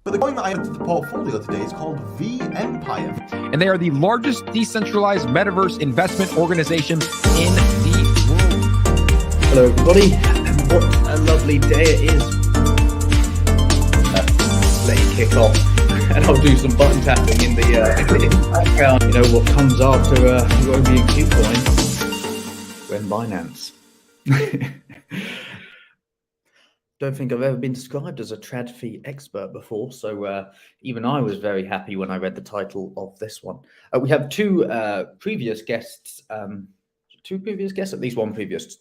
But the coin that I added to the portfolio today is called vEmpire. And they are the largest decentralized metaverse investment organization in the world. Hello, everybody, and what a lovely day it is. Let you kick off, and I'll do some button tapping in the background. You know what comes after Roby and Qcoin? When Binance. Don't think I've ever been described as a TradFi expert before, so even I was very happy when I read the title of this one. We have two previous guests, at least one previous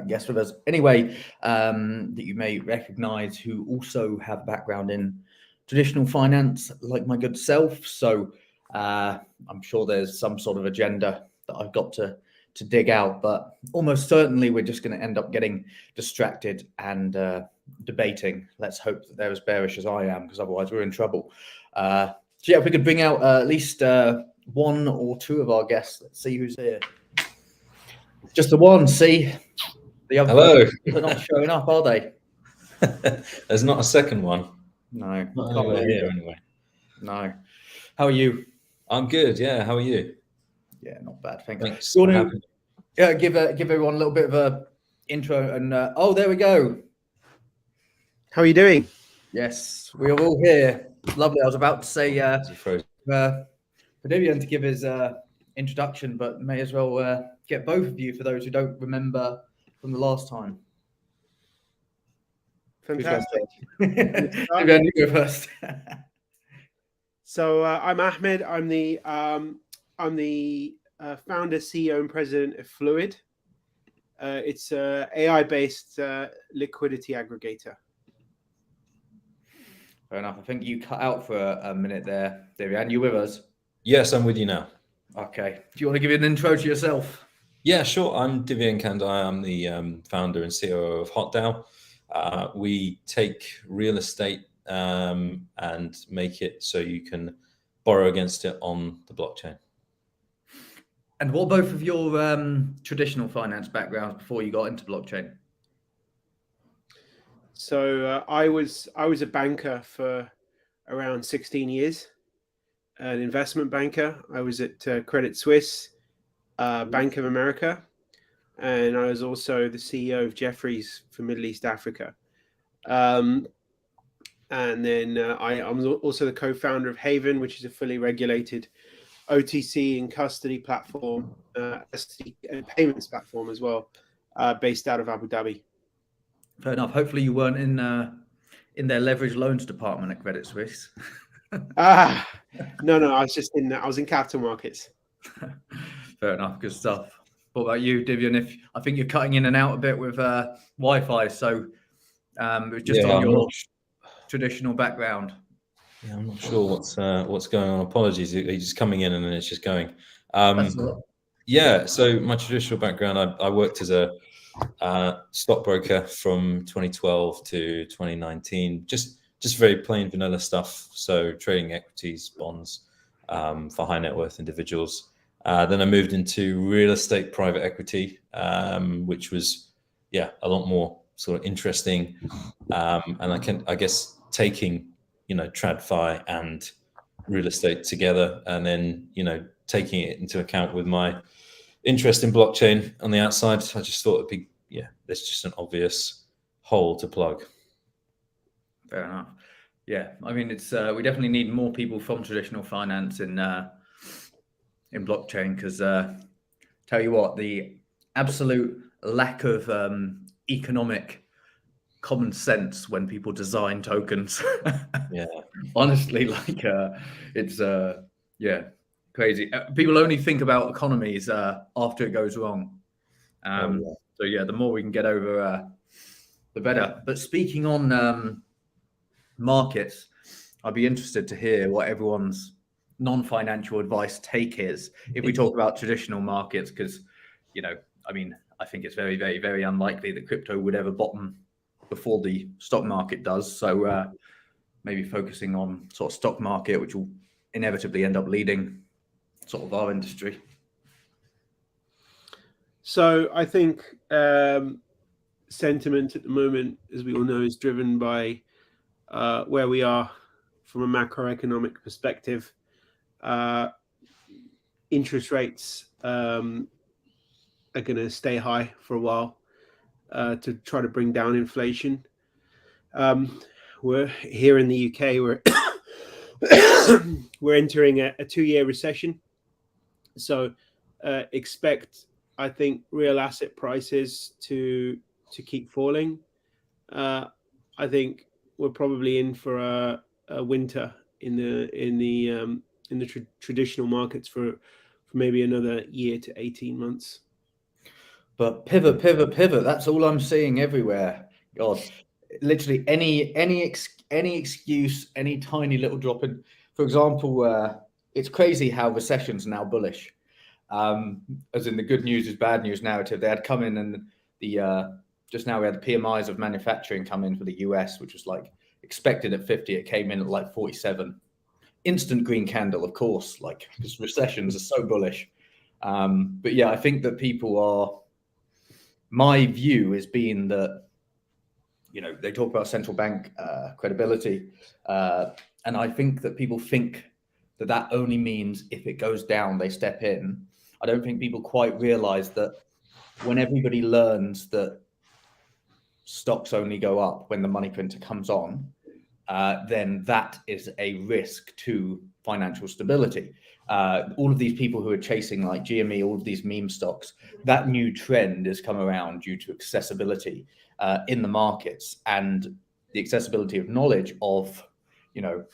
guest with us. Anyway, that you may recognize, who also have background in traditional finance, like my good self. So I'm sure there's some sort of agenda that I've got to dig out, but almost certainly we're just going to end up getting distracted and debating. Let's hope that they're as bearish as I am, because otherwise we're in trouble. So yeah, if we could bring out at least one or two of our guests. Let's see who's here. Just the one. See, the other. Hello. They're not showing up, are they? There's not a second one. No. Not here anyway. No. How are you? I'm good. Yeah. How are you? Yeah, not bad. Thanks. For having me. Yeah, give everyone a little bit of a intro and oh, there we go. How are you doing? Yes, we are all here. Lovely. I was about to say for Dhivyan to give his introduction, but may as well get both of you for those who don't remember from the last time. Fantastic. Dhivyan, you go first. So I'm Ahmed. I'm the founder, CEO, and president of Fluid. It's an AI-based liquidity aggregator. Fair enough. I think you cut out for a minute there, Dhivyan. You with us? Yes, I'm with you now. Okay. Do you want to give an intro to yourself? Yeah, sure. I'm Dhivyan Kandai. I'm the founder and COO of HotDAO. We take real estate and make it so you can borrow against it on the blockchain. And what both of your traditional finance backgrounds before you got into blockchain? So I was a banker for around 16 years, an investment banker. I was at Credit Suisse, Bank of America, and I was also the CEO of Jefferies for Middle East Africa. And then I'm also the co-founder of Haven, which is a fully regulated OTC and custody platform, and payments platform as well, based out of Abu Dhabi. Fair enough. Hopefully you weren't in their leverage loans department at Credit Suisse. No, I was in capital markets. Fair enough. Good stuff. What about you, Dhivyan? I think you're cutting in and out a bit with Wi-Fi, so it was just on your traditional background. Yeah, I'm not sure what's going on. Apologies. It's just coming in and then it's just going. Yeah. So my traditional background, I worked as a stockbroker from 2012 to 2019. Just very plain vanilla stuff. So trading equities, bonds for high net worth individuals. Then I moved into real estate private equity, which was a lot more sort of interesting. And I guess taking TradFi and real estate together, and then taking it into account with my interest in blockchain on the outside. I just thought it'd be there's just an obvious hole to plug. Fair enough. Yeah, I mean it's we definitely need more people from traditional finance in blockchain, because tell you what, the absolute lack of economic common sense when people design tokens. Yeah, honestly, it's crazy. People only think about economies after it goes wrong. So yeah, the more we can get over, the better. But speaking on markets, I'd be interested to hear what everyone's non-financial advice take is if we talk about traditional markets, because I think it's very, very, very unlikely that crypto would ever bottom before the stock market does. So maybe focusing on sort of stock market, which will inevitably end up leading sort of our industry. So I think sentiment at the moment, as we all know, is driven by where we are from a macroeconomic perspective. Interest rates are going to stay high for a while to try to bring down inflation. We're here in the UK. We're entering a 2-year recession, so expect, I think, real asset prices to keep falling. I think we're probably in for a winter in the traditional markets for maybe another year to 18 months. But pivot. That's all I'm seeing everywhere. God, literally any excuse, any tiny little drop in. For example, it's crazy how recession's now bullish. As in the good news is bad news narrative. They had come in, and the just now we had the PMIs of manufacturing come in for the US, which was like expected at 50. It came in at like 47. Instant green candle, of course, like because recessions are so bullish. But yeah, I think that people are. My view is being that, you know, they talk about central bank credibility, and I think that people think that only means if it goes down, they step in. I don't think people quite realize that when everybody learns that stocks only go up when the money printer comes on, then that is a risk to financial stability. All of these people who are chasing like GME, all of these meme stocks, that new trend has come around due to accessibility in the markets and the accessibility of knowledge of, you know,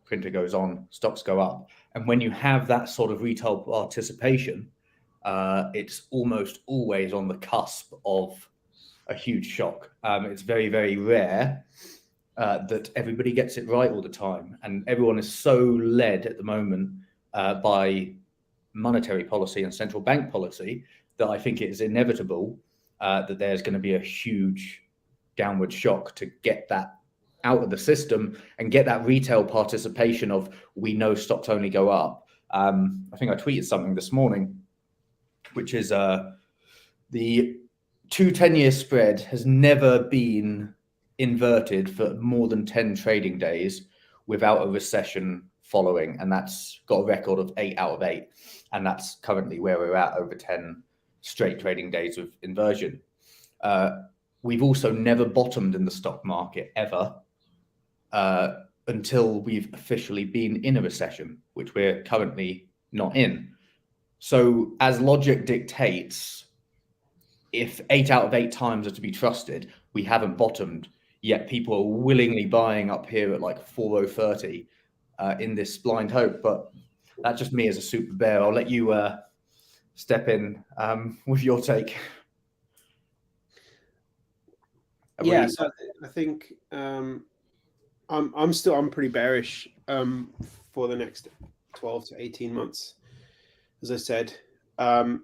printer goes on, stocks go up. And when you have that sort of retail participation, it's almost always on the cusp of a huge shock. It's very, very rare that everybody gets it right all the time. And everyone is so led at the moment by monetary policy and central bank policy that I think it is inevitable that there's going to be a huge downward shock to get that out of the system and get that retail participation of, we know stocks only go up. I think I tweeted something this morning, which is the 2 10-year spread has never been inverted for more than 10 trading days without a recession following, and that's got a record of 8 out of 8, and that's currently where we're at over 10 straight trading days of inversion. We've also never bottomed in the stock market ever until we've officially been in a recession, which we're currently not in. So as logic dictates, if 8 out of 8 times are to be trusted, we haven't bottomed, yet people are willingly buying up here at like 4030 in this blind hope. But that's just me as a super bear. I'll let you step in with your take. Yeah, so I think I'm pretty bearish for the next 12 to 18 months. As I said, I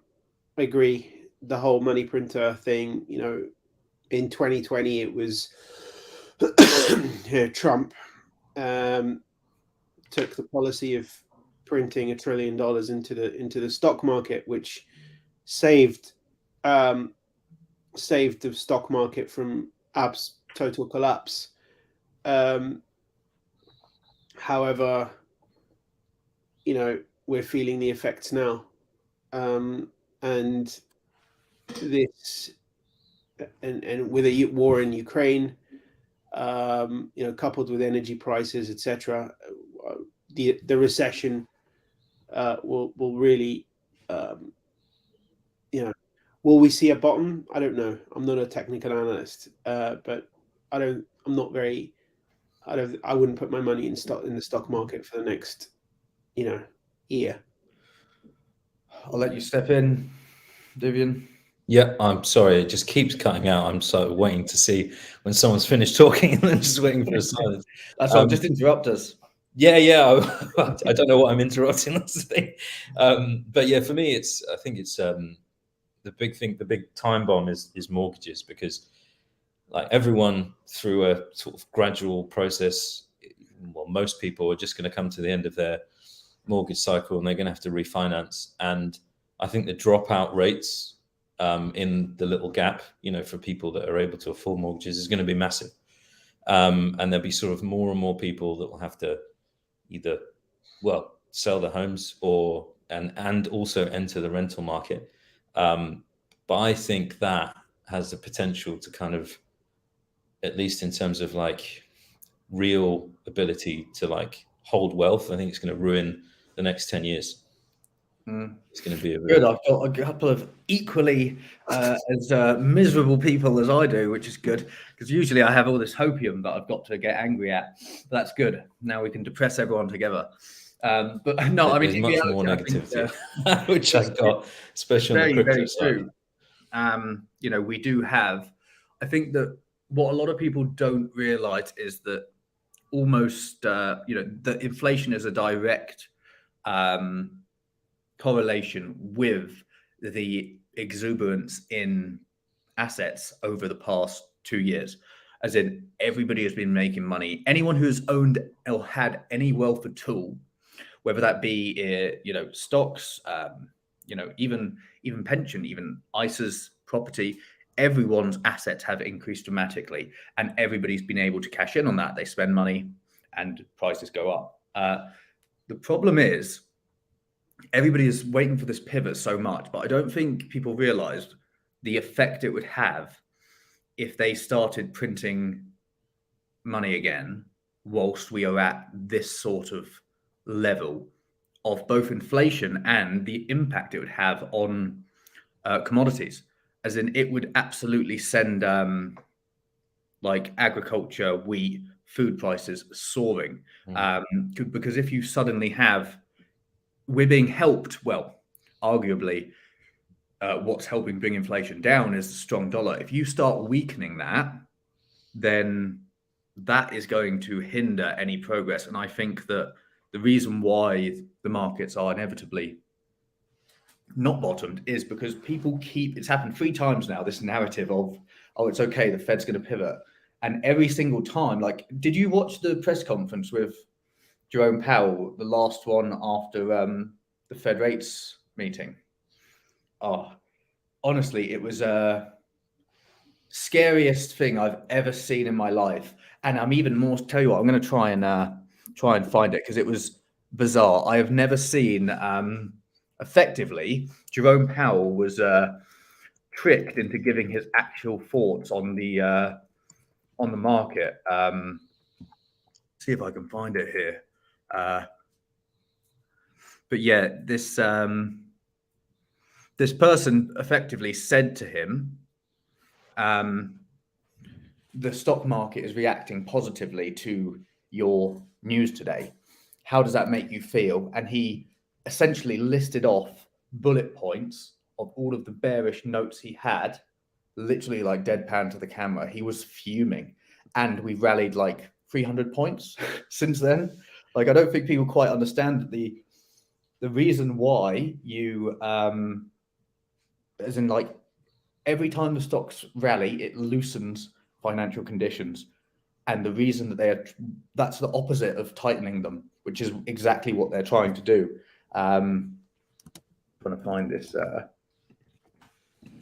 agree. The whole money printer thing, you know, in 2020 it was Trump took the policy of printing $1 trillion into the stock market, which saved the stock market from total collapse. However, you know, we're feeling the effects now, and this and with a war in Ukraine, you know, coupled with energy prices, etc., the recession will really, you know, will we see a bottom? I don't know. I'm not a technical analyst, but I wouldn't put my money in the stock market for the next, you know, year. I'll let you step in, Dhivyan. Yeah, I'm sorry. It just keeps cutting out. I'm so waiting to see when someone's finished talking and then just waiting for a silence. That's all. Just interrupt us. Yeah. I don't know what I'm interrupting. That's the thing. But yeah, for me, I think it's the big thing. The big time bomb is mortgages, because like everyone through a sort of gradual process, well, most people are just going to come to the end of their mortgage cycle and they're going to have to refinance. And I think the dropout rates in the little gap, you know, for people that are able to afford mortgages is going to be massive. And there'll be sort of more and more people that will have to either, well, sell their homes or and also enter the rental market. But I think that has the potential to kind of, at least in terms of like real ability to like hold wealth, I think it's going to ruin the next 10 years. It's going to be a Good. real... I've got a couple of equally as miserable people as I do, which is good, because usually I have all this hopium that I've got to get angry at. But that's good. Now we can depress everyone together. But no, I mean, there's much reality, more negativity, which I've got, especially on the crypto side. You know, we do have, I think that what a lot of people don't realize is that almost, you know, the inflation is a direct correlation with the exuberance in assets over the past 2 years. As in, everybody has been making money. Anyone who's owned or had any wealth at all, whether that be you know, stocks, you know, even pension, even ISAs, property, everyone's assets have increased dramatically, and everybody's been able to cash in on that. They spend money, and prices go up. The problem is, everybody is waiting for this pivot so much, but I don't think people realized the effect it would have if they started printing money again whilst we are at this sort of level of both inflation and the impact it would have on commodities. As in, it would absolutely send like agriculture, wheat, food prices soaring. Because if you suddenly have, we're being helped, well, arguably, what's helping bring inflation down is the strong dollar. If you start weakening that, then that is going to hinder any progress. And I think that the reason why the markets are inevitably not bottomed is because people keep, it's happened 3 times now, this narrative of, oh, it's okay, the Fed's going to pivot. And every single time, like, did you watch the press conference with Jerome Powell, the last one after the Fed rates meeting? Oh, honestly, it was scariest thing I've ever seen in my life. And I'm even more, tell you what, I'm going to try and find it, because it was bizarre. I have never seen, effectively, Jerome Powell was tricked into giving his actual thoughts on the market. See if I can find it here. But yeah, this person effectively said to him, the stock market is reacting positively to your news today. How does that make you feel? And he essentially listed off bullet points of all of the bearish notes he had, literally like deadpan to the camera. He was fuming, and we've rallied like 300 points since then. Like, I don't think people quite understand that the reason why you, as in, like, every time the stocks rally, it loosens financial conditions. And the reason that that's the opposite of tightening them, which is exactly what they're trying to do. I'm trying to find this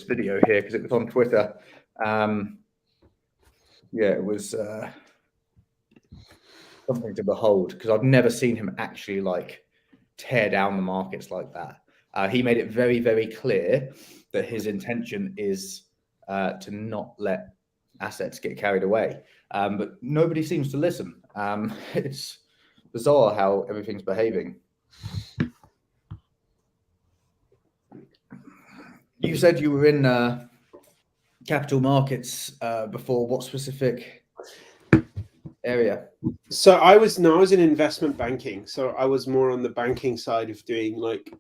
video here because it was on Twitter. Yeah, it was something to behold, because I've never seen him actually like tear down the markets like that. He made it very, very clear that his intention is to not let assets get carried away. But nobody seems to listen. It's bizarre how everything's behaving. You said you were in capital markets before. What specific area? So I was in investment banking. So I was more on the banking side of doing like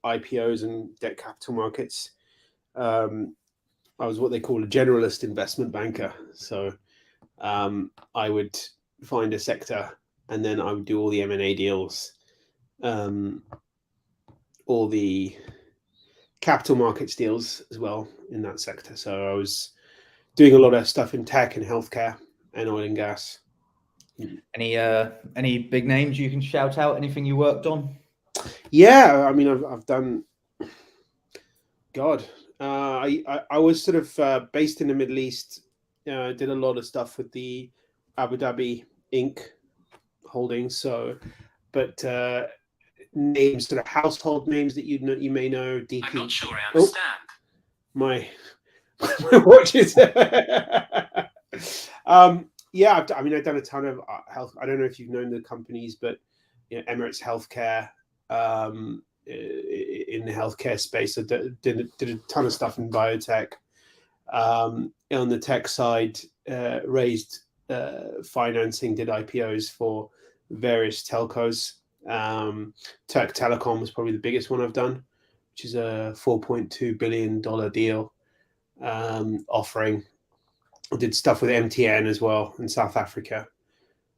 IPOs and debt capital markets. I was what they call a generalist investment banker. So I would find a sector and then I would do all the M&A deals, all the capital markets deals as well in that sector. So I was doing a lot of stuff in tech and healthcare and oil and gas. Any big names you can shout out? Anything you worked on? Yeah, I mean, I've done. God, I was sort of based in the Middle East. Did a lot of stuff with the Abu Dhabi Inc. holdings. So but names, sort of household names that you may know. DP. I'm not sure I understand. My watch is. Yeah, I mean, I've done a ton of health. I don't know if you've known the companies, but Emirates Healthcare in the healthcare space. I did a ton of stuff in biotech. On the tech side, raised financing, did IPOs for various telcos. Turk Telecom was probably the biggest one I've done, which is a $4.2 billion deal offering. I did stuff with MTN as well in South Africa,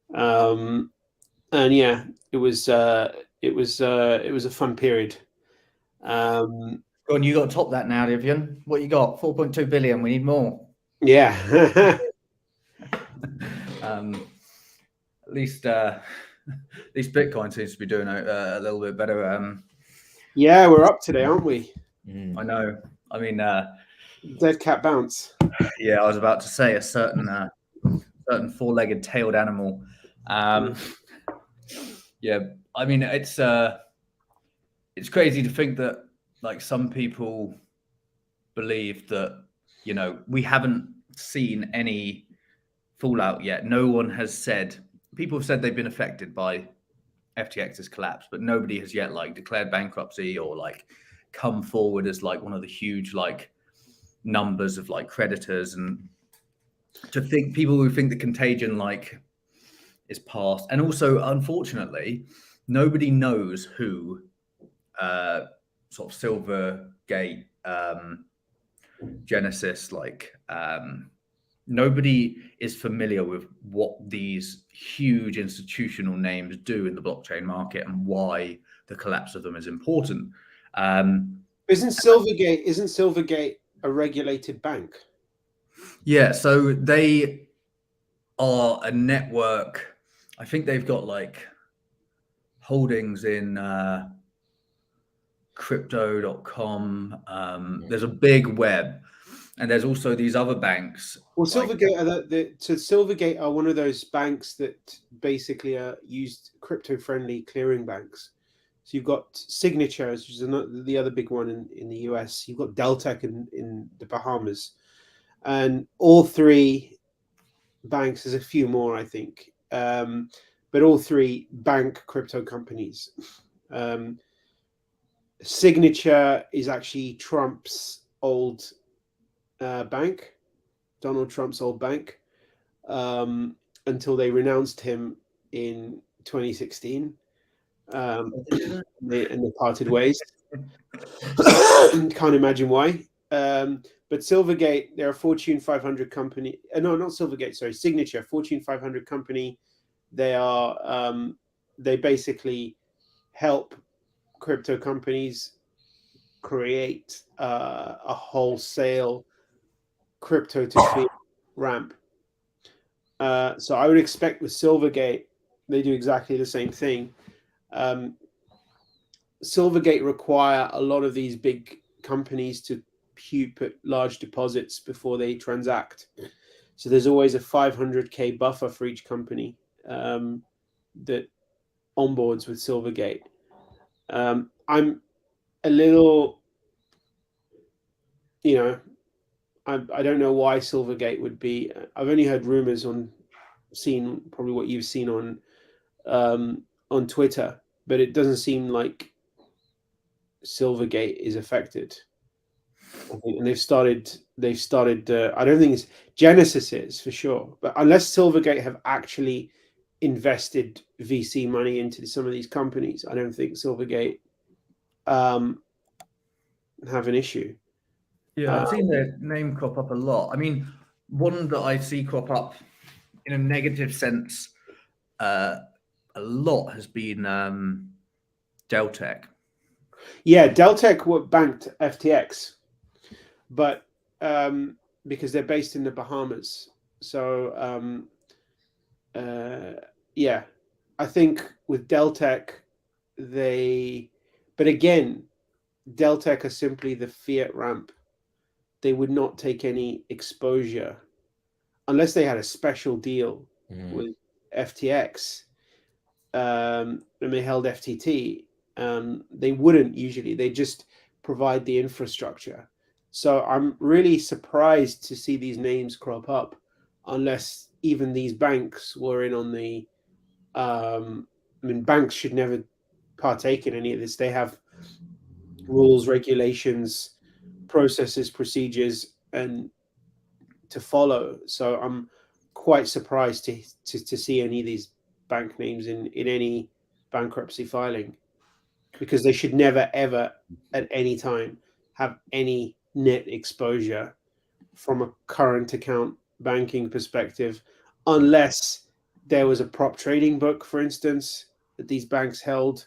and yeah, it was a fun period. Go on, you got to top that now, Dhivyan. What you got? 4.2 billion. We need more. Yeah. At least Bitcoin seems to be doing a little bit better. Yeah, we're up today, aren't we? I know. I mean, dead cat bounce. Yeah, I was about to say a certain four-legged tailed animal. Yeah, I mean, it's crazy to think that like some people believe that, we haven't seen any fallout yet. No one has said, people have said they've been affected by FTX's collapse, but nobody has yet like declared bankruptcy or like come forward as like one of the huge like numbers of like creditors. And to think people who think the contagion like is past, and also unfortunately nobody knows who sort of Silvergate, Genesis, like nobody is familiar with what these huge institutional names do in the blockchain market and why the collapse of them is important. Isn't Silvergate a regulated bank? Yeah, so they are a network. I think they've got like holdings in crypto.com. There's a big web, and there's also these other banks. Well, Silvergate Silvergate are one of those banks that basically are used crypto-friendly clearing banks. So you've got Signature, which is the other big one in the US. You've got Deltec in the Bahamas, and all three banks. There's a few more, I think, but all three bank crypto companies. Signature is actually Trump's old bank, Donald Trump's old bank, until they renounced him in 2016, and they parted ways. Can't imagine why. But Silvergate, they're a Fortune 500 company. No, not Silvergate. Sorry, Signature, Fortune 500 company. They are. They basically help crypto companies create a wholesale crypto to fiat ramp. So I would expect with Silvergate, they do exactly the same thing. Silvergate require a lot of these big companies to put large deposits before they transact. So there's always a 500K buffer for each company that onboards with Silvergate. I'm a little, I don't know why Silvergate would be. I've only heard rumors seen probably what you've seen on Twitter, but it doesn't seem like Silvergate is affected. And they've started. I don't think it's Genesis is for sure, but unless Silvergate have actually invested VC money into some of these companies, I don't think Silvergate have an issue. Yeah, I've seen their name crop up a lot. I mean, one that I see crop up in a negative sense a lot has been Deltec. Yeah, Deltec banked FTX, but because they're based in the Bahamas. So yeah, I think with Deltec, but again, Deltec are simply the fiat ramp. They would not take any exposure unless they had a special deal with FTX. and they held FTT, they wouldn't usually. They just provide the infrastructure. So I'm really surprised to see these names crop up, unless even these banks were in on the. I mean, banks should never partake in any of this. They have rules, regulations, processes, procedures, and to follow. So I'm quite surprised to see any of these bank names in any bankruptcy filing, because they should never ever at any time have any net exposure from a current account banking perspective, unless there was a prop trading book, for instance, that these banks held.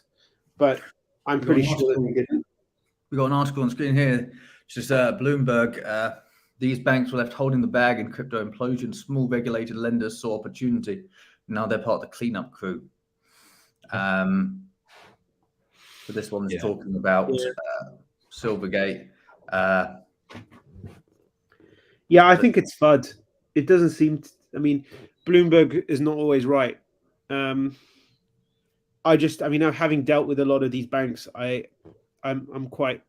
But I'm pretty sure that they didn't. We got an article on screen here, which is Bloomberg. These banks were left holding the bag in crypto implosion. Small regulated lenders saw opportunity. Now they're part of the cleanup crew. So this one's talking about Silvergate. Yeah, I think it's FUD. It doesn't seem. I mean, Bloomberg is not always right. Having dealt with a lot of these banks, I'm quite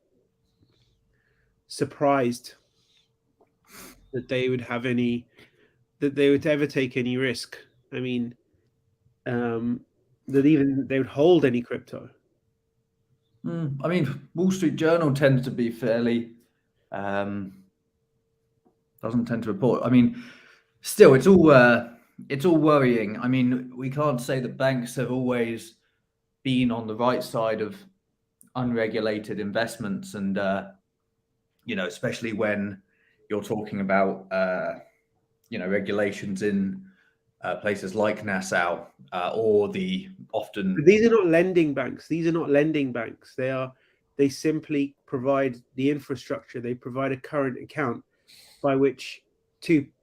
surprised that they would have that they would ever take any risk. I mean, that even they would hold any crypto. I mean, Wall Street Journal tends to be fairly doesn't tend to report. I mean, still, it's all worrying. I mean, we can't say that banks have always been on the right side of unregulated investments, and especially when you're talking about regulations in places like Nassau or the often. But these are not lending banks. These are not lending banks. They simply provide the infrastructure. They provide a current account by which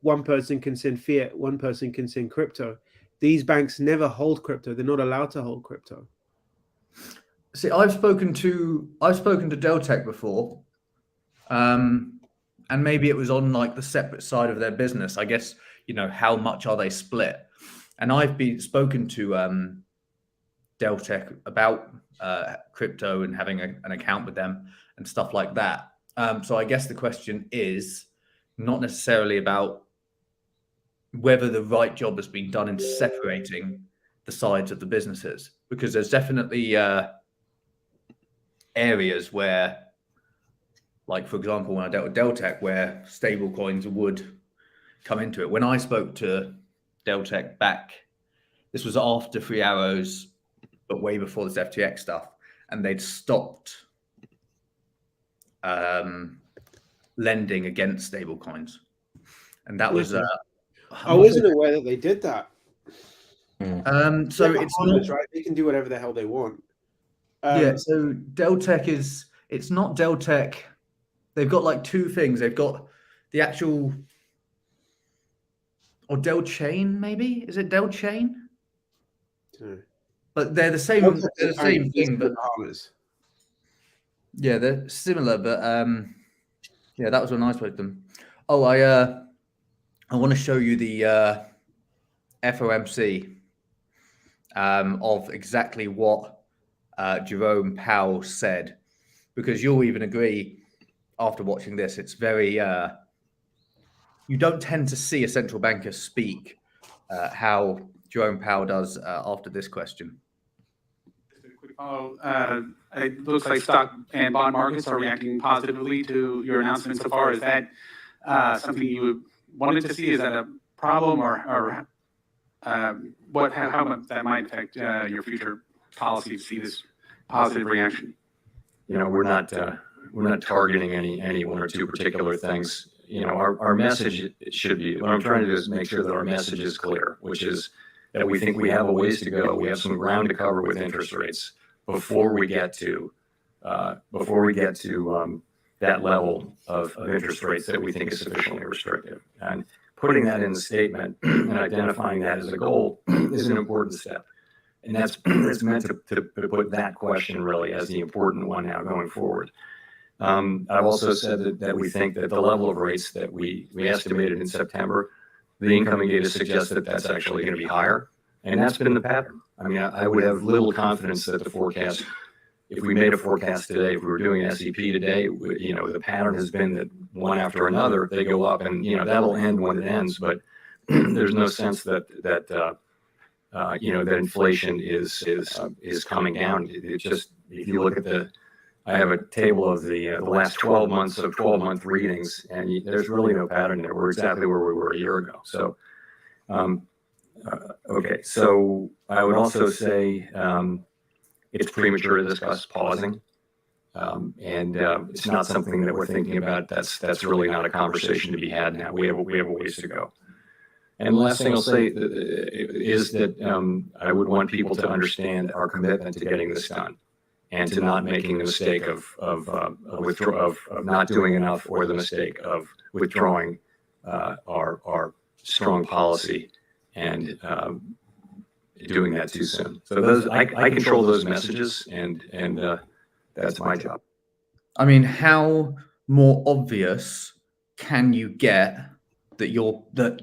one person can send fiat, one person can send crypto. These banks never hold crypto. They're not allowed to hold crypto. See, I've spoken to Deltec before, and maybe it was on like the separate side of their business. I guess how much are they split? And I've spoken to Deltec about crypto and having an account with them and stuff like that. So I guess the question is not necessarily about whether the right job has been done in separating the sides of the businesses, because there's definitely areas where, like, for example, when I dealt with Deltec, where stable coins would come into it. When I spoke to Deltec back, this was after 3 Arrows, but way before this FTX stuff, and they'd stopped lending against stable coins. And that was I wasn't aware that they did that. So it's not right. They can do whatever the hell they want. So Deltec it's not Deltec. They've got like two things. They've got the actual, or Del Chain, maybe? Is it Del Chain? But they're the same. They're the same thing, but yeah, they're similar. But yeah, that was when I spoke to them. Oh, I want to show you the FOMC of exactly what Jerome Powell said, because you'll even agree after watching this, it's very you don't tend to see a central banker speak how Jerome Powell does after this question. It looks like stock and bond markets are reacting positively to your announcement so far. Is that something you wanted to see? Is that a problem, or how much that might affect your future policy to see this positive reaction? We're not targeting any one or two particular things. Our message should be, what I'm trying to do is make sure that our message is clear, which is that we think we have a ways to go. We have some ground to cover with interest rates before we get to that level of interest rates that we think is sufficiently restrictive. And putting that in the statement and identifying that as a goal is an important step. And that's meant to put that question really as the important one now going forward. I've also said that we think that the level of rates that we estimated in September, the incoming data suggests that that's actually going to be higher. And that's been the pattern. I mean, I would have little confidence that the forecast, if we made a forecast today, if we were doing an SEP today, the pattern has been that one after another, they go up, and, that'll end when it ends. But there's no sense that inflation is coming down. It just, if you look at I have a table of the last 12 months of 12-month readings, and there's really no pattern there. We're exactly where we were a year ago. So, okay. So I would also say it's premature to discuss pausing, and it's not something that we're thinking about. That's really not a conversation to be had now. We have a ways to go. And the last thing I'll say is that I would want people to understand our commitment to getting this done, and to not making the mistake of not doing enough, or the mistake of withdrawing our strong policy and doing that too soon. So I control those messages, and that's my job. I mean, how more obvious can you get that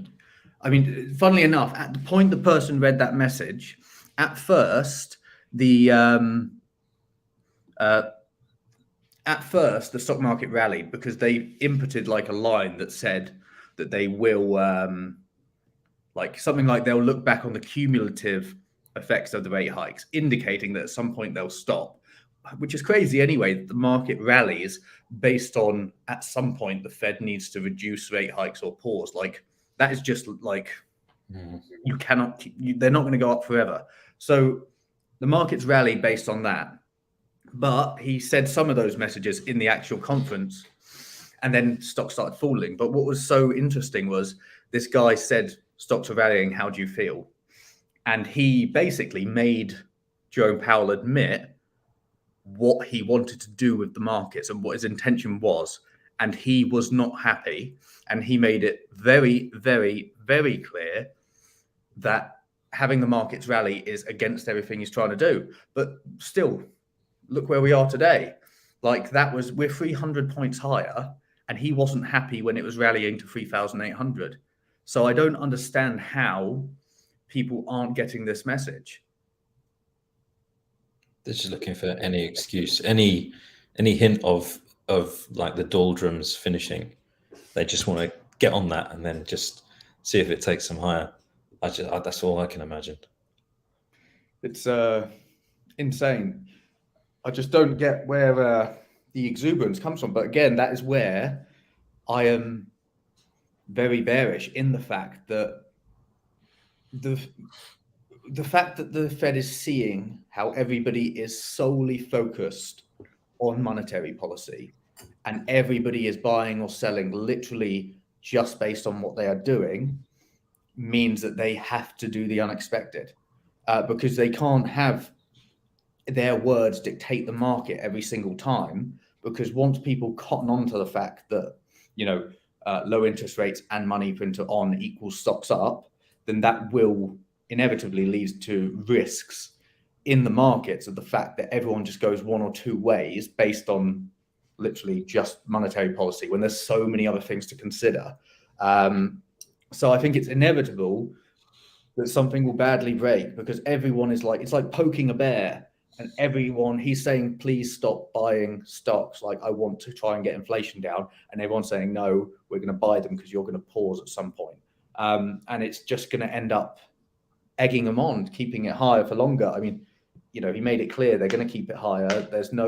I mean, funnily enough, at the point the person read that message, at first the stock market rallied because they inputted like a line that said that they will like something like they'll look back on the cumulative effects of the rate hikes, indicating that at some point they'll stop, which is crazy anyway. The market rallies based on at some point the Fed needs to reduce rate hikes or pause. Like, that is just like, you cannot, they're not going to go up forever. So the markets rally based on that. But he said some of those messages in the actual conference, and then stocks started falling. But what was so interesting was this guy said, stocks are rallying, how do you feel? And he basically made Jerome Powell admit what he wanted to do with the markets and what his intention was. And he was not happy. And he made it very, very, very clear that having the markets rally is against everything he's trying to do. But still, look where we are today. Like, we're 300 points higher, and he wasn't happy when it was rallying to 3,800. So I don't understand how people aren't getting this message. They're just looking for any excuse, any hint of like the doldrums finishing. They just want to get on that and then just see if it takes them higher. That's all I can imagine. It's insane. I just don't get where the exuberance comes from. But again, that is where I am very bearish in the fact that the fact that the Fed is seeing how everybody is solely focused on monetary policy, and everybody is buying or selling literally just based on what they are doing, means that they have to do the unexpected, because they can't have their words dictate the market every single time. Because once people cotton on to the fact that, low interest rates and money printer on equals stocks up, then that will inevitably lead to risks in the markets of the fact that everyone just goes one or two ways based on literally just monetary policy when there's so many other things to consider. So I think it's inevitable that something will badly break, because everyone is like, it's like poking a bear, and he's saying, please stop buying stocks. Like, I want to try and get inflation down. And everyone's saying, no, we're going to buy them because you're going to pause at some point. And it's just going to end up egging them on, keeping it higher for longer. I mean, he made it clear they're going to keep it higher. There's no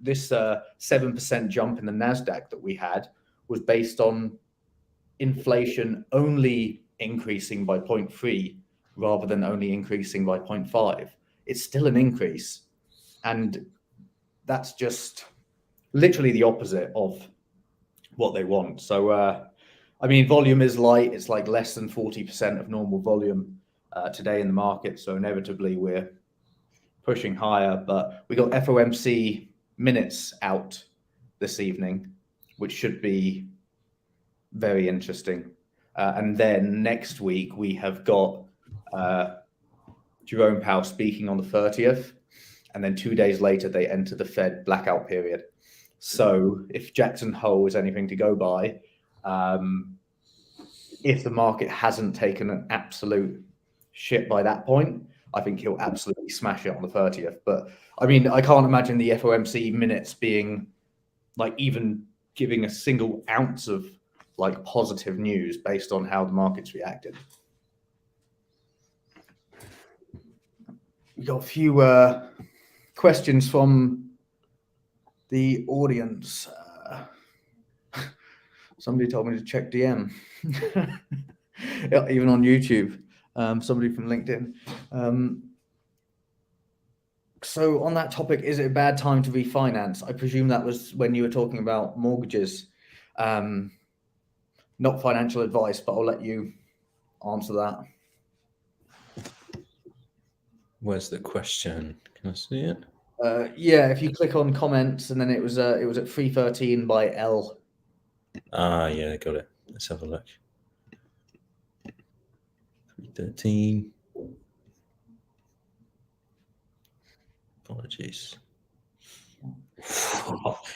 this 7% jump in the NASDAQ that we had was based on inflation only increasing by 0.3 rather than only increasing by 0.5. It's still an increase. And that's just literally the opposite of what they want. So, I mean, volume is light. It's like less than 40% of normal volume today in the market. So inevitably we're pushing higher, but we got FOMC minutes out this evening, which should be very interesting. And then next week we have got Jerome Powell speaking on the 30th, and then 2 days later they enter the Fed blackout period. So if Jackson Hole is anything to go by, if the market hasn't taken an absolute shit by that point, I think he'll absolutely smash it on the 30th. But I mean, I can't imagine the FOMC minutes being like even giving a single ounce of like positive news based on how the market's reacted. We got a few questions from the audience. Somebody told me to check DM, even on YouTube. Somebody from LinkedIn. So on that topic, is it a bad time to refinance? I presume that was when you were talking about mortgages. Not financial advice, but I'll let you answer that. Where's the question? Can I see it? Yeah, if you click on comments, and then it was at 313 by L. Yeah, got it. Let's have a look. 313. Apologies.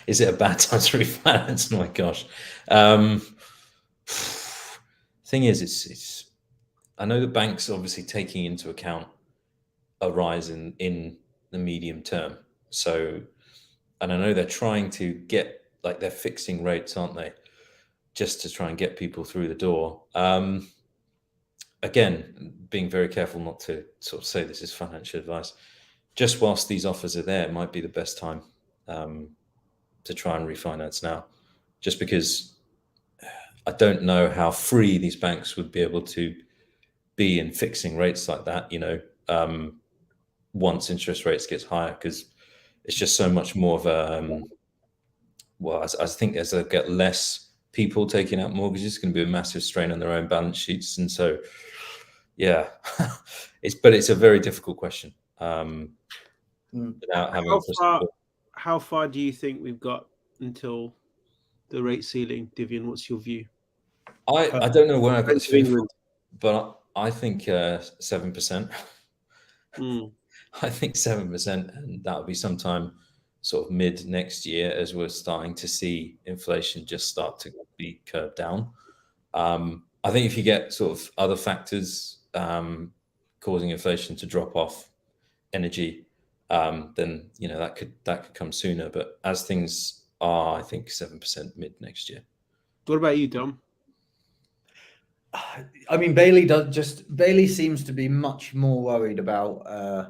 Is it a bad time to refinance? My gosh. Thing is, it's. I know the bank's obviously taking into account a rise in the medium term. So, and I know they're trying to get, like, they're fixing rates, aren't they? Just to try and get people through the door. Again, being very careful not to sort of say this is financial advice. Just whilst these offers are there, it might be the best time to try and refinance now. Just because I don't know how free these banks would be able to be in fixing rates like that, once interest rates gets higher, because it's just so much more of a, I think as they get less people taking out mortgages, it's going to be a massive strain on their own balance sheets. And so, yeah, it's a very difficult question. Without having how far do you think we've got until the rate ceiling, Dhivyan? What's your view? I don't know where I've got this figure, but I think 7%. I think 7%, and that will be sometime sort of mid next year, as we're starting to see inflation just start to be curved down. I think if you get sort of other factors causing inflation to drop off, energy, then that could come sooner. But as things are, I think 7% mid next year. What about you, Dom? I mean, Bailey seems to be much more worried about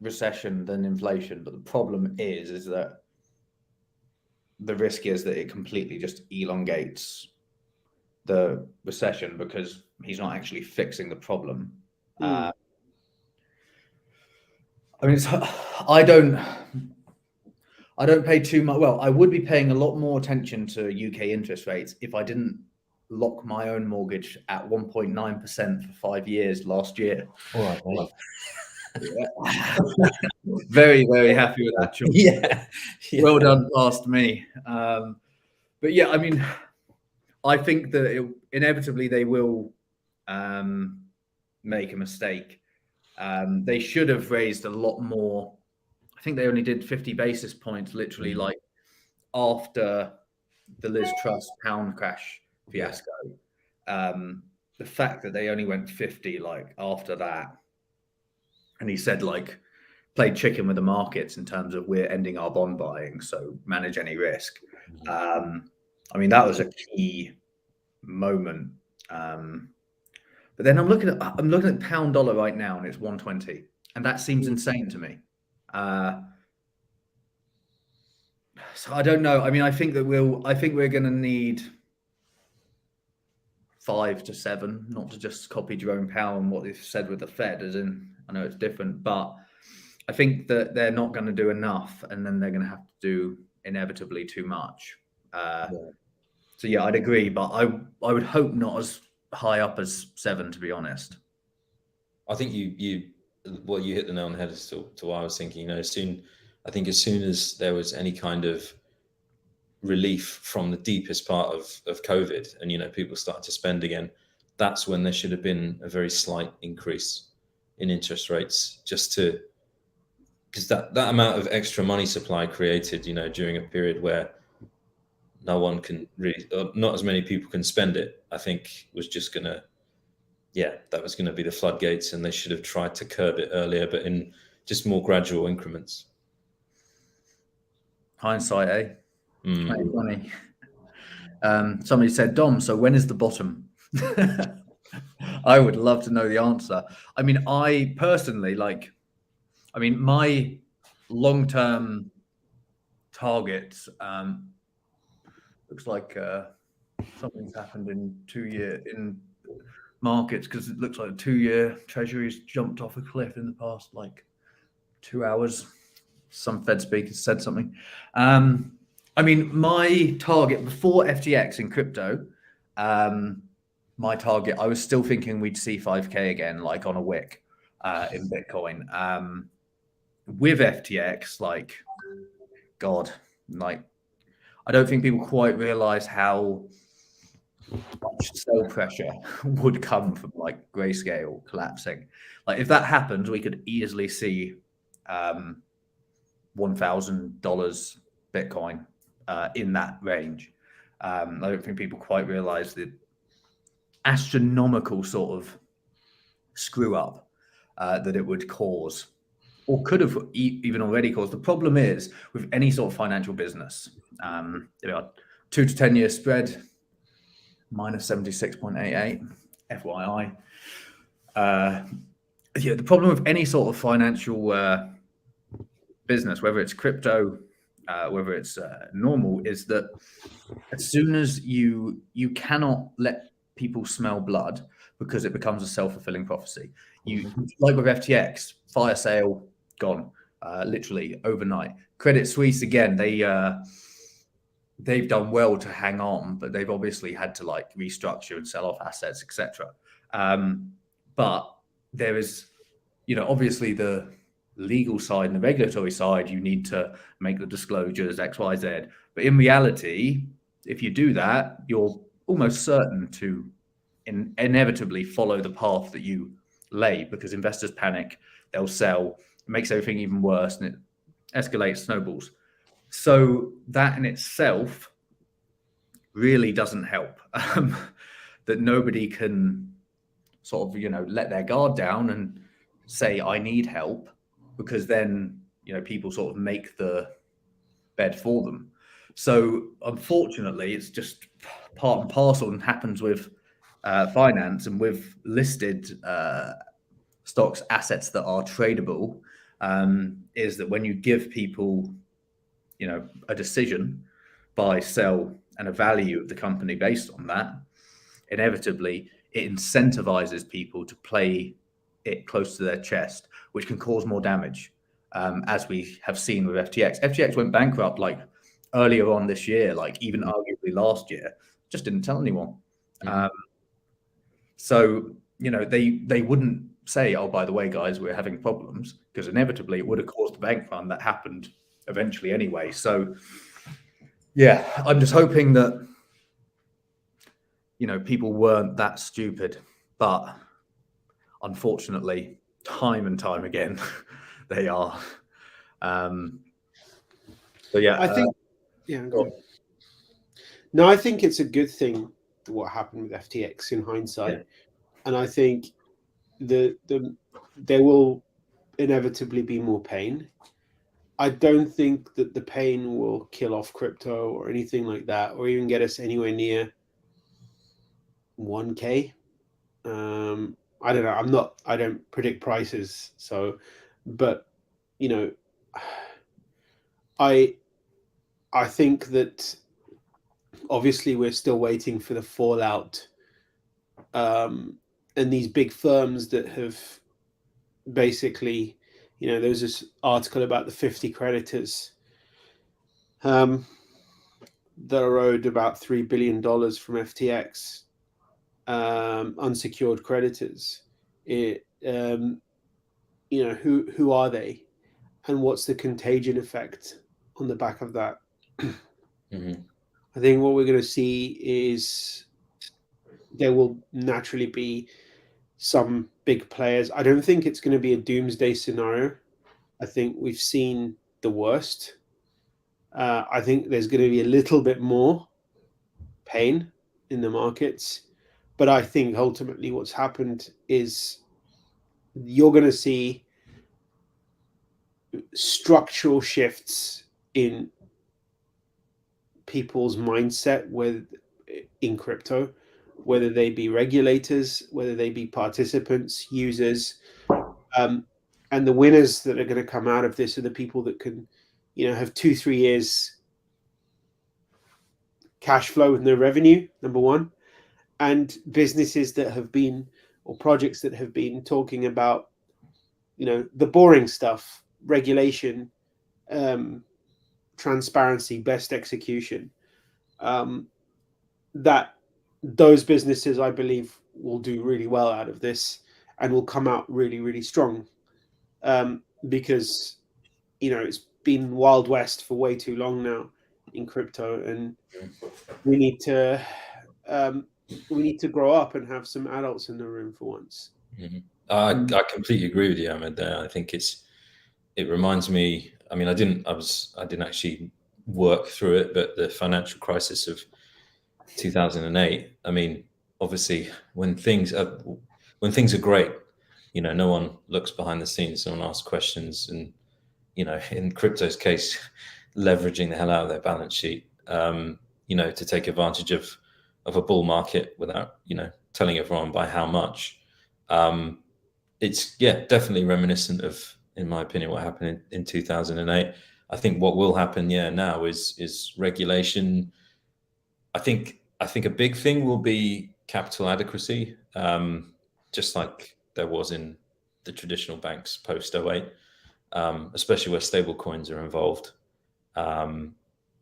recession than inflation. But the problem is that the risk is that it completely just elongates the recession because he's not actually fixing the problem. I mean, I don't pay too much. Well, I would be paying a lot more attention to UK interest rates if I didn't lock my own mortgage at 1.9% for 5 years last year. All right, mate. Very, very happy with that choice. Yeah. Well done, past me. But yeah, I mean, I think that inevitably they will make a mistake. They should have raised a lot more. I think they only did 50 basis points, literally like after the Liz Truss pound crash fiasco. The fact that they only went 50 like after that, and he said like played chicken with the markets in terms of we're ending our bond buying, so manage any risk. I mean, that was a key moment. But then I'm looking at pound dollar right now, and it's 120, and that seems insane to me. So I don't know. I mean, I think we're going to need 5 to 7, not to just copy Jerome Powell and what they've said with the Fed, as in, I know it's different, but I think that they're not going to do enough, and then they're going to have to do inevitably too much. So yeah, I'd agree, but I would hope not as high up as 7, to be honest. I think you hit the nail on the head as to what I was thinking. As soon as there was any kind of relief from the deepest part of COVID, and people started to spend again, that's when there should have been a very slight increase in interest rates, just because that amount of extra money supply created, during a period where no one can really, not as many people can spend it, I think was just gonna yeah, that was going to be the floodgates, and they should have tried to curb it earlier, but in just more gradual increments. Hindsight, eh? 2020. Somebody said, Dom, so when is the bottom? I would love to know the answer. I mean, I personally my long-term targets, looks like something's happened in markets, because it looks like the 2-year treasury's jumped off a cliff in the past 2 hours. Some Fed speakers said something. I mean, my target before FTX in crypto, my target, I was still thinking we'd see 5K again, on a wick in Bitcoin. With FTX, God, I don't think people quite realize how much sell pressure would come from Grayscale collapsing. If that happens, we could easily see $1,000 Bitcoin in that range. I don't think people quite realize the astronomical sort of screw up that it would cause, or could have even already caused. The problem is with any sort of financial business, 2 to 10 year spread, minus 76.88, FYI. The problem with any sort of financial business, whether it's crypto, whether it's normal, is that as soon as you cannot let people smell blood, because it becomes a self-fulfilling prophecy. Like with FTX, fire sale, gone, literally overnight. Credit Suisse, again, they've done well to hang on, but they've obviously had to restructure and sell off assets, etc. But there is, obviously the legal side and the regulatory side, you need to make the disclosures, X, Y, Z. But in reality, if you do that, you're almost certain to inevitably follow the path that you lay, because investors panic, they'll sell, it makes everything even worse, and it escalates, snowballs. So that in itself really doesn't help, that nobody can sort of, let their guard down and say, I need help, because then, people sort of make the bed for them. So unfortunately, it's just part and parcel, and happens with finance and with listed stocks, assets that are tradable, is that when you give people, a decision, buy, sell, and a value of the company based on that, inevitably it incentivizes people to play it close to their chest, which can cause more damage, as we have seen with FTX. FTX went bankrupt earlier on this year, even arguably last year, just didn't tell anyone. So, they wouldn't say, oh, by the way, guys, we're having problems, because inevitably it would have caused the bank run that happened eventually anyway. So, yeah, I'm just hoping that, people weren't that stupid, but unfortunately, time and time again, they are. So yeah, I think, no, I think it's a good thing what happened with FTX in hindsight, and I think there will inevitably be more pain. I don't think that the pain will kill off crypto or anything like that, or even get us anywhere near 1K. I don't know. I don't predict prices. So, but, I think that obviously we're still waiting for the fallout. And these big firms that have basically, there was this article about the 50 creditors that are owed about $3 billion from FTX, unsecured creditors. Who are they, and what's the contagion effect on the back of that? I think what we're going to see is there will naturally be some big players. I don't think it's going to be a doomsday scenario. I think we've seen the worst. I think there's going to be a little bit more pain in the markets, But I think ultimately what's happened is you're going to see structural shifts in people's mindset in crypto, whether they be regulators, whether they be participants, users, and the winners that are going to come out of this are the people that can, have 2-3 years cash flow with no revenue, number one, and businesses that have been, or projects that have been talking about, the boring stuff, regulation, transparency, best execution, that those businesses, I believe, will do really well out of this and will come out really, really strong, because, it's been Wild West for way too long now in crypto, and we need to grow up and have some adults in the room for once. Mm-hmm. I completely agree with you, Ahmed. There, I think it reminds me. I mean, I didn't actually work through it, but the financial crisis of 2008. I mean, obviously, when things are great, no one looks behind the scenes. No one asks questions, and in crypto's case, leveraging the hell out of their balance sheet, to take advantage of a bull market without, telling everyone by how much. It's definitely reminiscent of, in my opinion, what happened in 2008. I think what will happen, now is regulation. I think a big thing will be capital adequacy, just like there was in the traditional banks post 08, especially where stable coins are involved. And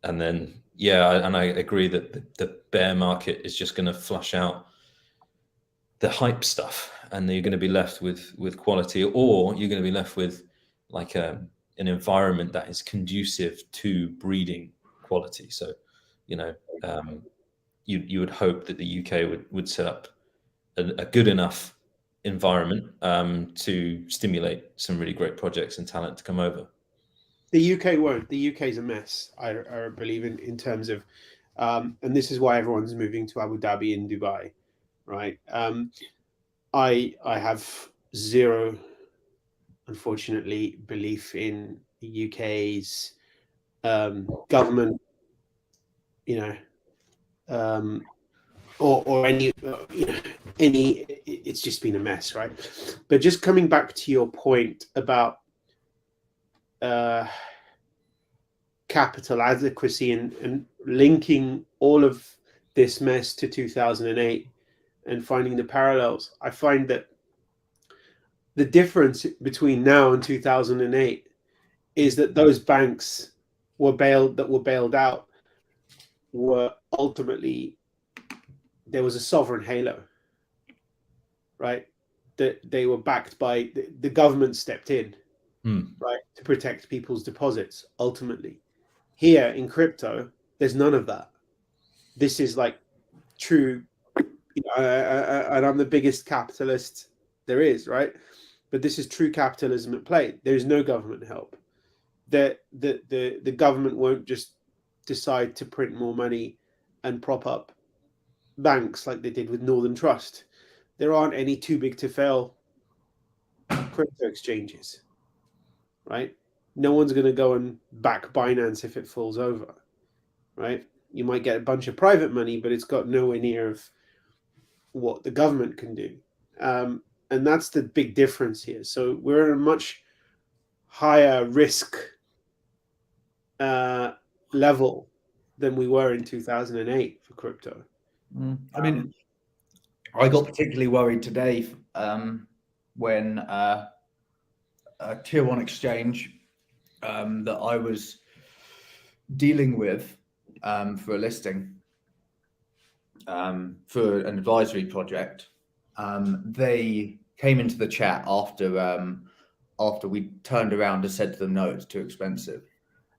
then, and I agree that the bear market is just going to flush out the hype stuff, and then you're going to be left with quality, or you're going to be left with like an environment that is conducive to breeding quality. So, you would hope that the UK would set up a good enough environment to stimulate some really great projects and talent to come over. The UK won't. The UK is a mess, I believe, in terms of, and this is why everyone's moving to Abu Dhabi and Dubai, right? I have zero, unfortunately, belief in the UK's government, or any, it's just been a mess, right? But just coming back to your point about capital adequacy and linking all of this mess to 2008 and finding the parallels, I find that the difference between now and 2008 is that those banks were bailed out were ultimately, there was a sovereign halo, right? That they were backed by the government stepped in, right, to protect people's deposits. Ultimately, here in crypto, there's none of that. This is like true, and I'm the biggest capitalist there is, right? But this is true capitalism at play. There's no government help. The government won't just decide to print more money and prop up banks like they did with Northern Trust. There aren't any too big to fail crypto exchanges, right? No one's going to go and back Binance if it falls over, right? You might get a bunch of private money, but it's got nowhere near of what the government can do. And that's the big difference here. So we're at a much higher risk level than we were in 2008 for crypto. I mean, I got particularly worried today when a tier one exchange that I was dealing with for a listing for an advisory project, they came into the chat after we turned around and said to them, no, it's too expensive.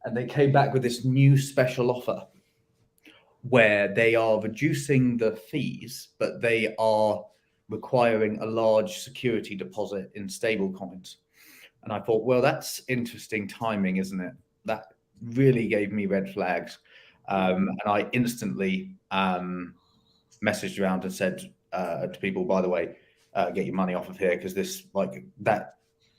And they came back with this new special offer where they are reducing the fees, but they are requiring a large security deposit in stable coins. And I thought, well, that's interesting timing, isn't it? That really gave me red flags. And I instantly messaged around and said, to people, by the way, get your money off of here, because this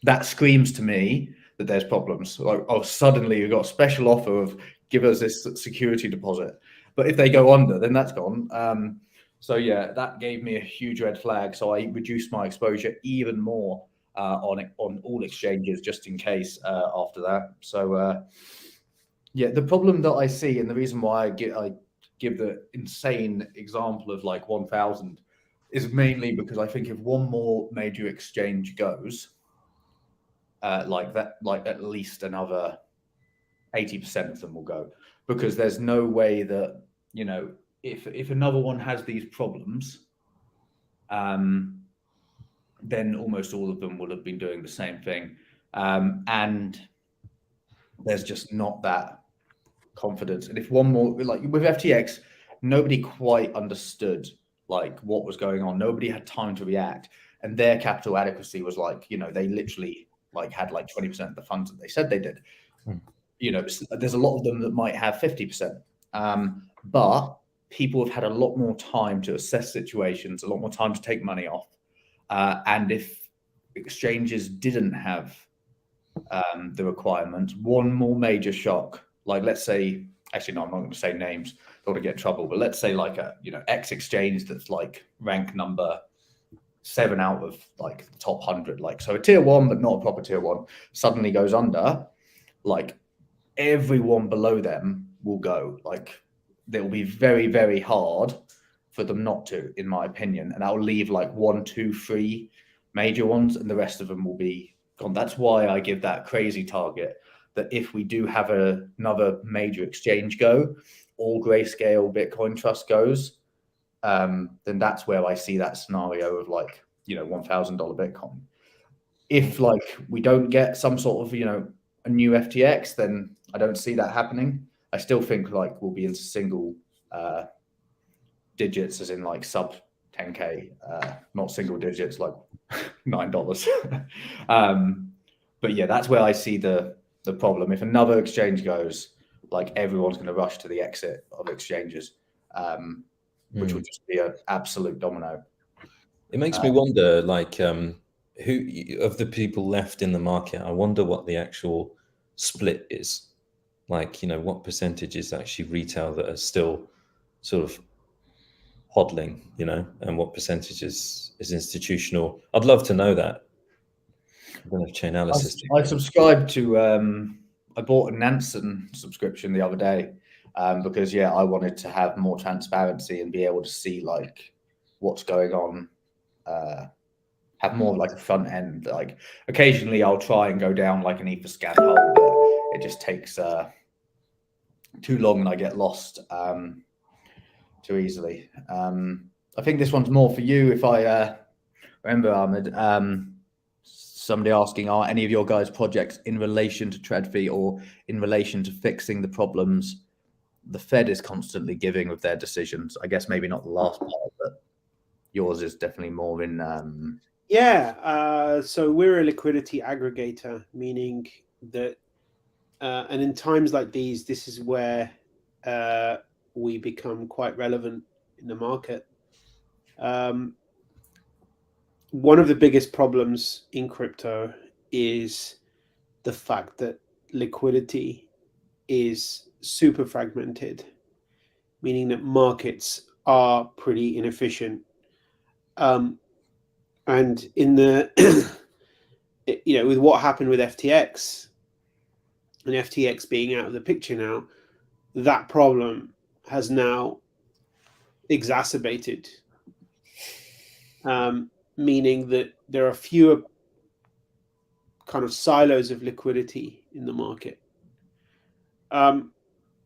that screams to me that there's problems. Like, oh, suddenly you've got a special offer of give us this security deposit, but if they go under, then that's gone. So yeah, that gave me a huge red flag. So I reduced my exposure even more on all exchanges, just in case after that. So yeah, the problem that I see, and the reason why I give the insane example of like 1,000, is mainly because I think if one more major exchange goes, like at least another 80% of them will go, because there's no way that, you know, if another one has these problems, then almost all of them will have been doing the same thing, and there's just not that confidence. And if one more, like with FTX, nobody quite understood like what was going on. Nobody had time to react, and their capital adequacy was like, you know, they literally like had like 20% of the funds that they said they did. You know, there's a lot of them that might have 50%, but people have had a lot more time to assess situations, a lot more time to take money off, and if exchanges didn't have the requirement, one more major shock, like let's say, actually no, I'm not going to say names, don't want to get in trouble, but let's say like a, you know, X exchange that's like rank number 7 out of like the top 100, like, so a tier 1 but not a proper tier 1 suddenly goes under, like everyone below them will go. Like it will be very, very hard for them not to, in my opinion, and I'll leave like 1, 2, 3 major ones, and the rest of them will be gone. That's why I give that crazy target that if we do have another major exchange go, all Grayscale Bitcoin Trust goes, then that's where I see that scenario of like, you know, $1,000 Bitcoin. If like we don't get some sort of, you know, a new FTX, then I don't see that happening. I still think like we'll be into single digits, as in like sub 10K, not single digits like $9. But yeah, that's where I see the problem. If another exchange goes, like everyone's going to rush to the exit of exchanges, which would just be an absolute domino. It makes me wonder, like, who of the people left in the market, I wonder what the actual split is. Like, you know, what percentage is actually retail that are still sort of hodling, you know, and what percentage is institutional? I'd love to know that. I don't have Chainalysis. I subscribed to, I bought a Nansen subscription the other day, because yeah, I wanted to have more transparency and be able to see like what's going on, have more of like a front end. Like occasionally I'll try and go down like an Etherscan hole, but it just takes too long and I get lost too easily. I think this one's more for you, if I remember, Ahmed. Somebody asking, are any of your guys' projects in relation to TradFi or in relation to fixing the problems the Fed is constantly giving with their decisions? I guess maybe not the last part, but yours is definitely more in... Yeah, so we're a liquidity aggregator, meaning that, and in times like these, this is where we become quite relevant in the market. One of the biggest problems in crypto is the fact that liquidity is super fragmented, meaning that markets are pretty inefficient. And in the, you know, with what happened with FTX and FTX being out of the picture now, that problem has now exacerbated, meaning that there are fewer kind of silos of liquidity in the market. And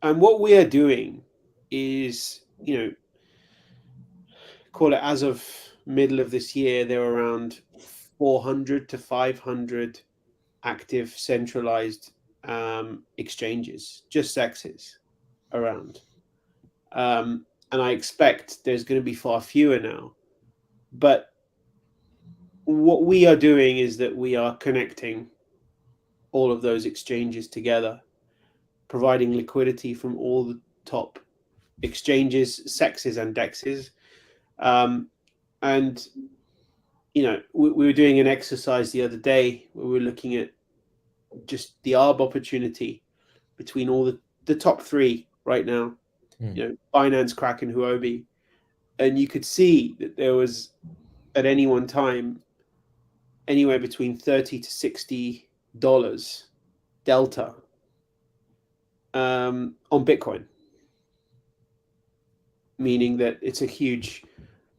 what we are doing is, you know, call it as of middle of this year, there are around 400 to 500 active centralized exchanges, just CEXs around. And I expect there's going to be far fewer now. But what we are doing is that we are connecting all of those exchanges together, providing liquidity from all the top exchanges, CEXs and DEXs. And we were doing an exercise the other day where we were looking at just the arb opportunity between all the top three right now, Binance, Kraken, Huobi, and you could see that there was at any one time anywhere between $30 to $60 delta on Bitcoin, meaning that it's a huge,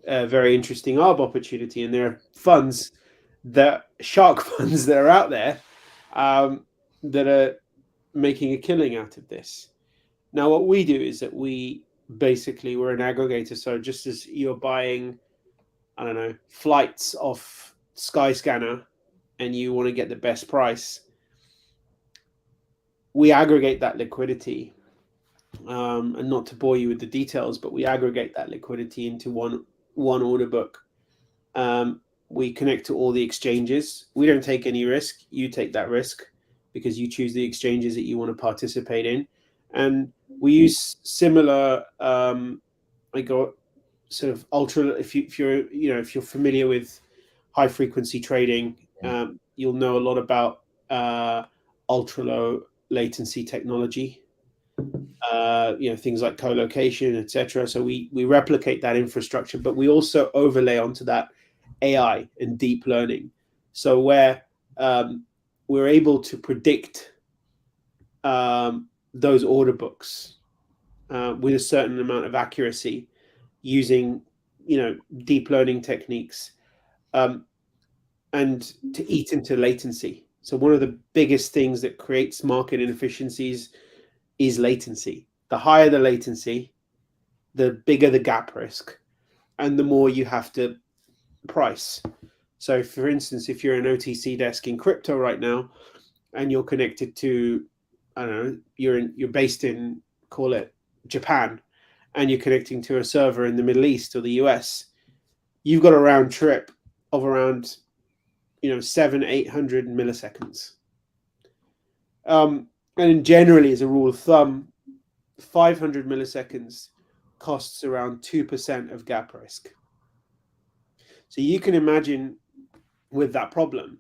very interesting arb opportunity, and there are funds, shark funds that are out there that are making a killing out of this. Now, what we do is that we're an aggregator. So just as you're buying, I don't know, flights off Skyscanner and you want to get the best price, we aggregate that liquidity. And not to bore you with the details, but we aggregate that liquidity into one order book. We connect to all the exchanges. We don't take any risk. You take that risk because you choose the exchanges that you want to participate in. And we use similar, sort of ultra. If you're familiar with high frequency trading, you'll know a lot about ultra low latency technology. Things like co-location, etc. So we replicate that infrastructure, but we also overlay onto that AI and deep learning. So where we're able to predict those order books with a certain amount of accuracy using deep learning techniques, and to eat into latency. So one of the biggest things that creates market inefficiencies is latency. The higher the latency, the bigger the gap risk, and the more you have to price. So for instance, if you're an OTC desk in crypto right now and you're connected to, I don't know, you're based in, call it Japan, and you're connecting to a server in the Middle East or the US, you've got a round trip of around 700-800 milliseconds. And generally, as a rule of thumb, 500 milliseconds costs around 2% of gap risk. So you can imagine with that problem,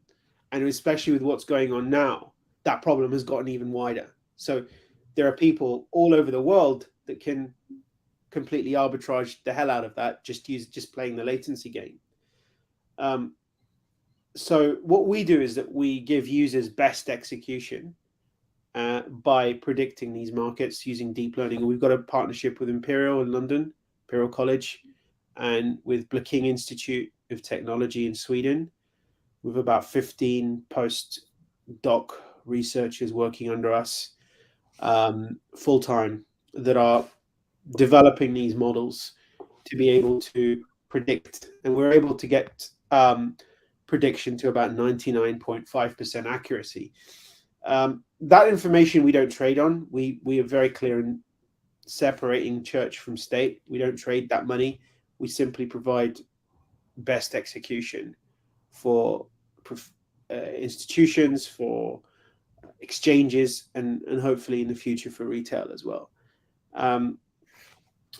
and especially with what's going on now, that problem has gotten even wider. So there are people all over the world that can completely arbitrage the hell out of that, just playing the latency game. So what we do is that we give users best execution by predicting these markets using deep learning. And we've got a partnership with Imperial in London, Imperial College, and with Bleking Institute of Technology in Sweden. We've about 15 postdoc researchers working under us full-time that are developing these models to be able to predict. And we're able to get prediction to about 99.5% accuracy. That information we don't trade on. We are very clear in separating church from state. We don't trade that money. We simply provide best execution for institutions, for exchanges, and hopefully in the future for retail as well.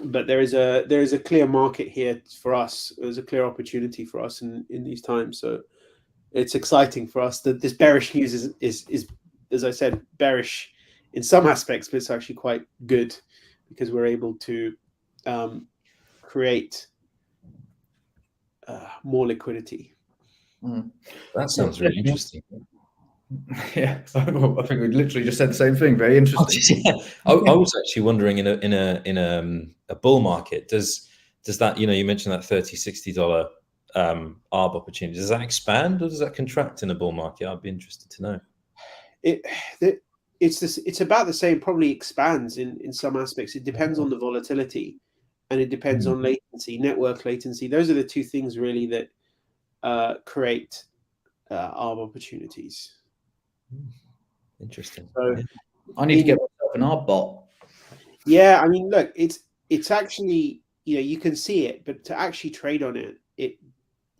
But there is a clear market here for us. There's a clear opportunity for us in these times. So it's exciting for us that this bearish news is, as I said, bearish in some aspects, but it's actually quite good because we're able to create more liquidity. That sounds really interesting. Yeah, I think we literally just said the same thing. Very interesting. I was actually wondering in a bull market, does that, you mentioned that $30-$60 arb opportunity, does that expand or does that contract in a bull market? I'd be interested to know. It's about the same. Probably expands in some aspects. It depends on the volatility, and it depends on latency, network latency. Those are the two things really that create arb opportunities. Interesting. So I need to get myself an arb bot. Yeah, I mean, look, it's actually, you can see it, but to actually trade on it,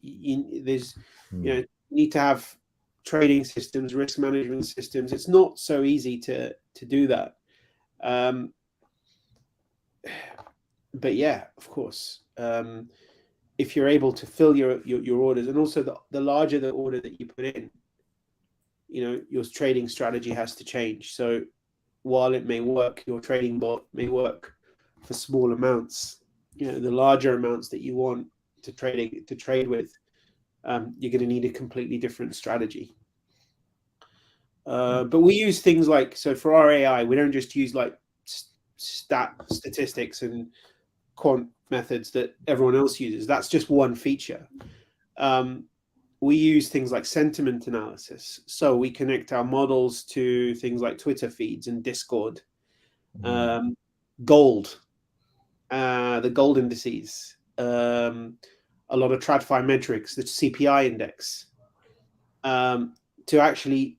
you need to have trading systems, risk management systems. It's not so easy to do that. But yeah, of course, if you're able to fill your orders, and also the larger the order that you put in, your trading strategy has to change. So while it may work, your trading bot may work for small amounts. The larger amounts that you want to trade with, you're going to need a completely different strategy. But we use things like, so for our AI, we don't just use like statistics and quant methods that everyone else uses. That's just one feature. We use things like sentiment analysis. So we connect our models to things like Twitter feeds and Discord, gold, the gold indices, a lot of TradFi metrics, the CPI index, to actually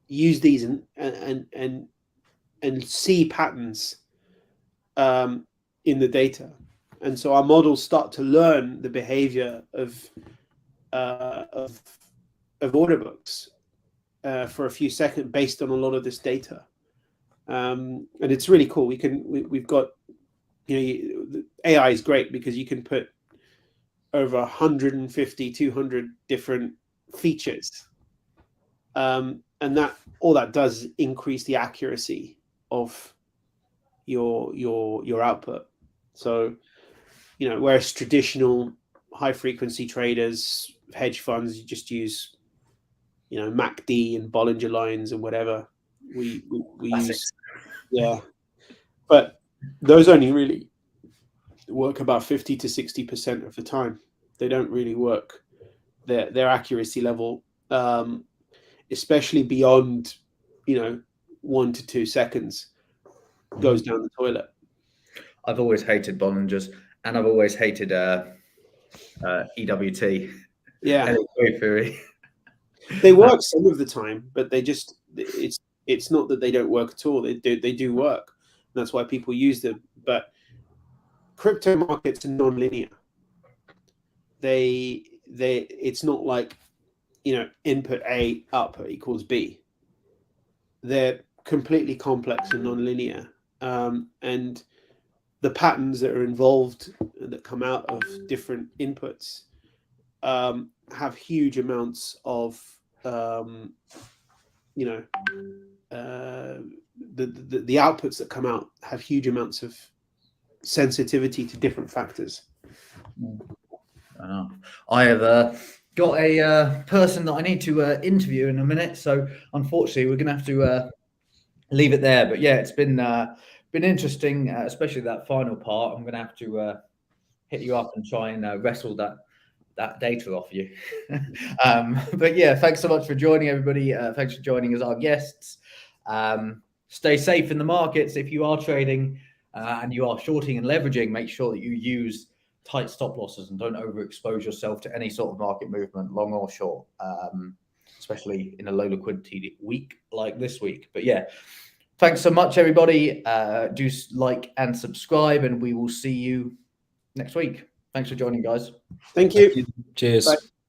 use these and see patterns in the data. And so our models start to learn the behavior of order books for a few seconds based on a lot of this data, and it's really cool. We've got, AI is great because you can put over 150, 200 different features, and all that does is increase the accuracy of your output. So, whereas traditional high frequency traders, hedge funds, you just use, MACD and Bollinger lines and whatever. We use, but those only really work about 50 to 60% of the time. They don't really work. Their accuracy level, especially beyond, 1 to 2 seconds, goes down the toilet. I've always hated Bollingers, and I've always hated EWT. Yeah, theory. They work some of the time, but it's not that they don't work at all. They do work. And that's why people use them. But crypto markets are non-linear. It's not like, input A, output equals B. They're completely complex and non-linear. And the patterns that are involved that come out of different inputs have huge amounts of the outputs that come out have huge amounts of sensitivity to different factors. I have got a person that I need to interview in a minute, so unfortunately we're going to have to leave it there. But yeah, it's been interesting, especially that final part. I'm going to have to hit you up and try and wrestle that data off you. But yeah, thanks so much for joining, everybody. Thanks for joining as our guests. Stay safe in the markets. If you are trading and you are shorting and leveraging, make sure that you use tight stop losses and don't overexpose yourself to any sort of market movement, long or short, especially in a low liquidity week like this week. But yeah, thanks so much, everybody. Do like and subscribe, and we will see you next week. Thanks for joining, guys. Thank you. Cheers. Bye.